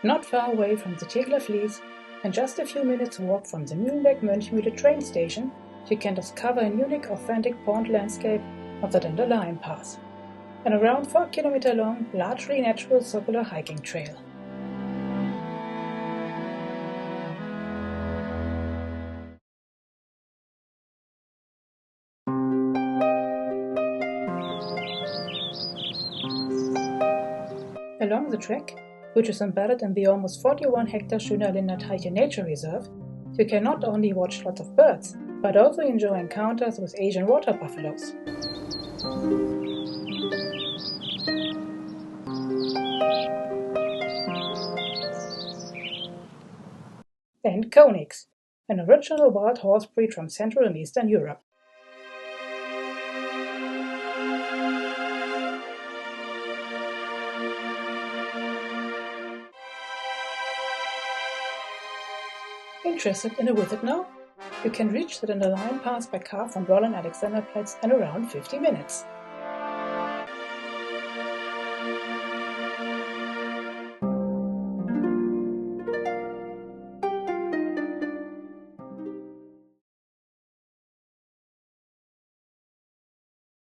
Not far away from the Tegeler Fließ and just a few minutes walk from the Mühlenbeck-Mönchmühle train station, you can discover a unique authentic pond landscape of the Dandelion Path, an around 4 km long, largely natural circular hiking trail. Along the trek, which is embedded in the almost 41-hectare Schönerlinder Teiche nature reserve, you can not only watch lots of birds, but also enjoy encounters with Asian water buffaloes. And conics, an original wild horse breed from Central and Eastern Europe. Interested in a visit now? You can reach the Dandelion Path by car from Berlin Alexanderplatz in around 50 minutes.